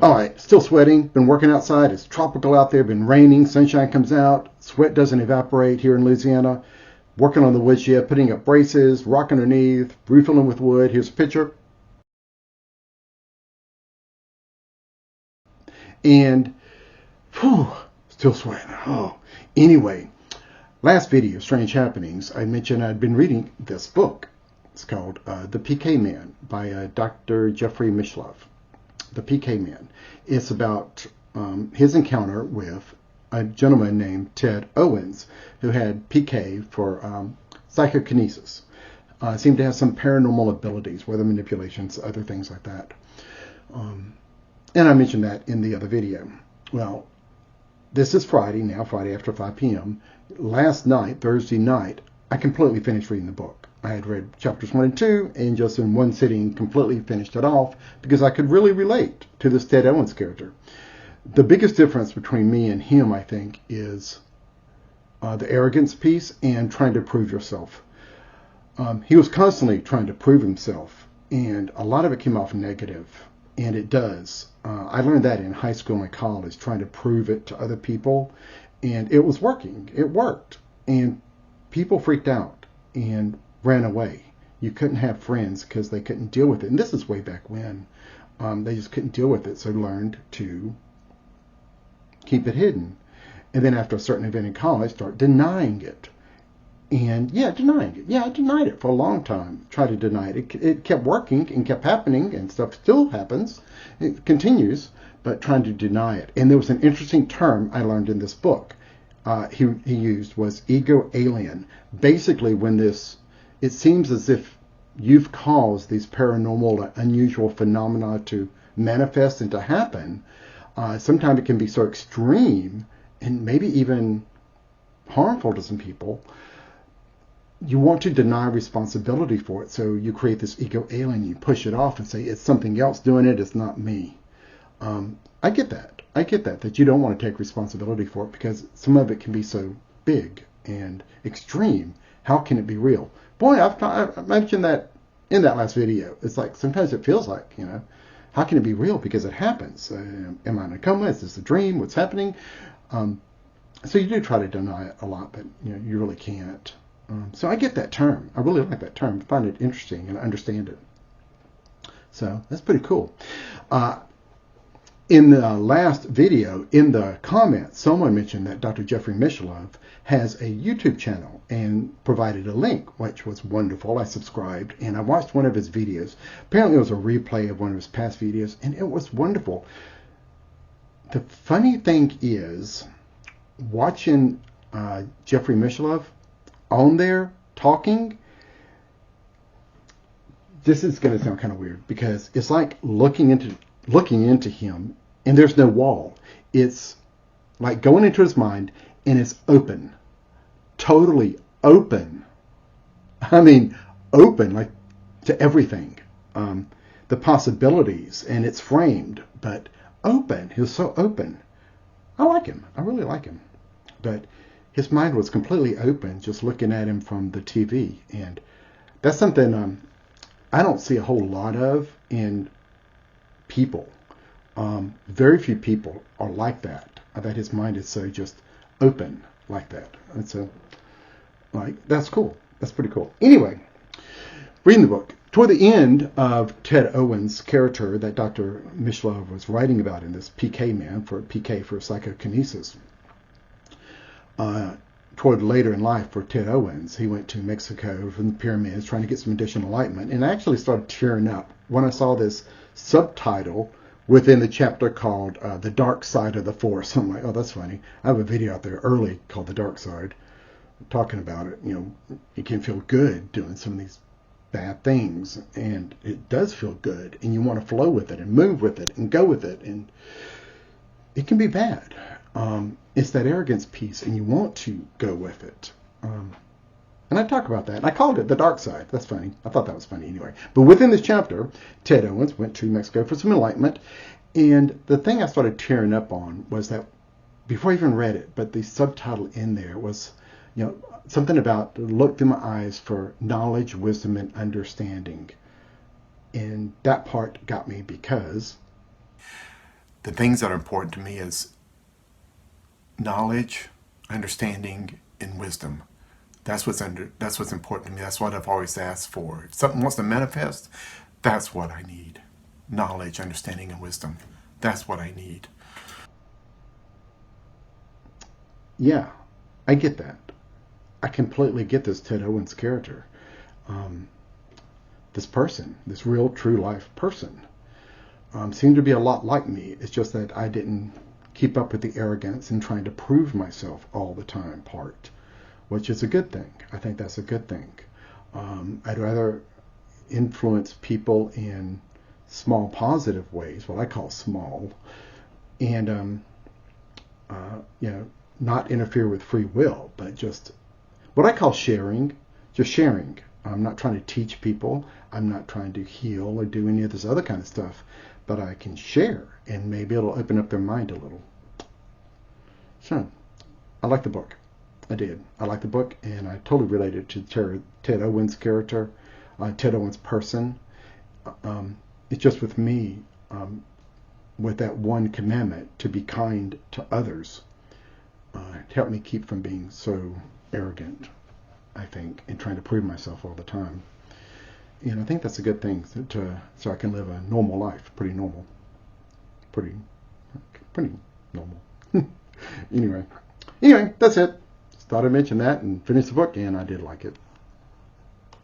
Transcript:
All right, still sweating, been working outside. It's tropical out there, been raining, sunshine comes out, sweat doesn't evaporate here in Louisiana. Working on the wood shed, putting up braces, rock underneath, refilling with wood. Here's a picture. And, whew, still sweating. Oh, anyway, last video, Strange Happenings, I mentioned I'd been reading this book. It's called The PK Man by Dr. Jeffrey Mishlove. The PK Man. It's about his encounter with a gentleman named Ted Owens, who had PK for psychokinesis. Seemed to have some paranormal abilities, weather manipulations, other things like that. And I mentioned that in the other video. Well, this is Friday now, Friday after 5 p.m. Last night, Thursday night, I completely finished reading the book. I had read chapters 1 and 2 and just in one sitting completely finished it off because I could really relate to this Ted Owens character. The biggest difference between me and him, I think, is the arrogance piece and trying to prove yourself. He was constantly trying to prove himself, and a lot of it came off negative, and it does. I learned that in high school and college, trying to prove it to other people, and it was working. It worked, and people freaked out and ran away. You couldn't have friends because they couldn't deal with it. And this is way back when. They just couldn't deal with it, so learned to keep it hidden. And then after a certain event in college, start denying it. And denying it. Yeah, I denied it for a long time. Tried to deny it. It kept working and kept happening, and stuff still happens. It continues, but trying to deny it. And there was an interesting term I learned in this book. He used was ego alien. Basically, when it seems as if you've caused these paranormal, unusual phenomena to manifest and to happen. Sometimes it can be so extreme and maybe even harmful to some people. You want to deny responsibility for it, so you create this ego alien. You push it off and say it's something else doing it. It's not me. I get that. That you don't want to take responsibility for it because some of it can be so big and extreme. How can it be real? Boy, I've mentioned that in that last video. It's like sometimes it feels like, how can it be real? Because it happens. Am I in a coma? Is this a dream? What's happening? So you do try to deny it a lot, but you really can't. So I get that term. I really like that term. I find it interesting and I understand it. So that's pretty cool. In the last video, in the comments, someone mentioned that Dr. Jeffrey Mishlove has a YouTube channel and provided a link, which was wonderful. I subscribed and I watched one of his videos. Apparently it was a replay of one of his past videos, and it was wonderful. The funny thing is, watching Jeffrey Mishlove on there talking, this is going to sound kind of weird because it's like looking into him, and there's no wall. It's like going into his mind, and it's open, totally open. I mean, open like to everything, the possibilities, and it's framed, but open. He was so open. I like him. I really like him. But his mind was completely open, just looking at him from the TV, and that's something I don't see a whole lot of in people. Very few people are like that. That his mind is so just open like that. And so, that's cool. That's pretty cool. Anyway, reading the book. Toward the end of Ted Owens' character that Dr. Mishlove was writing about in this PK Man, for PK for psychokinesis, toward later in life for Ted Owens, he went to Mexico from the pyramids trying to get some additional enlightenment, and I actually started tearing up when I saw this subtitle within the chapter called The Dark Side of the Force. I'm like, oh, that's funny. I have a video out there early called The Dark Side, talking about it. You can feel good doing some of these bad things, and it does feel good, and you want to flow with it and move with it and go with it, and it can be bad. It's that arrogance piece, and you want to go with it. And I talk about that. And I called it The Dark Side. That's funny. I thought that was funny anyway. But within this chapter, Ted Owens went to Mexico for some enlightenment. And the thing I started tearing up on was that, before I even read it, but the subtitle in there was, something about look through my eyes for knowledge, wisdom, and understanding. And that part got me because the things that are important to me is knowledge, understanding, and wisdom. That's what's important to me. That's what I've always asked for. If something wants to manifest, that's what I need. Knowledge, understanding, and wisdom. That's what I need. Yeah, I get that. I completely get this Ted Owens character. This person, this real, true life person, seemed to be a lot like me. It's just that I didn't keep up with the arrogance and trying to prove myself all the time part, which is a good thing. I think that's a good thing. I'd rather influence people in small positive ways, what I call small, and not interfere with free will, but just what I call sharing, just sharing. I'm not trying to teach people. I'm not trying to heal or do any of this other kind of stuff, but I can share, and maybe it'll open up their mind a little. So, I like the book. I did. I like the book, and I totally related to Ted Owens' character, Ted Owens' person. It's just with me, with that one commandment to be kind to others, it helped me keep from being so arrogant, I think, and trying to prove myself all the time. And I think that's a good thing so I can live a normal life, pretty normal, pretty normal. Anyway, that's it. Just thought I'd mention that and finish the book, and I did like it.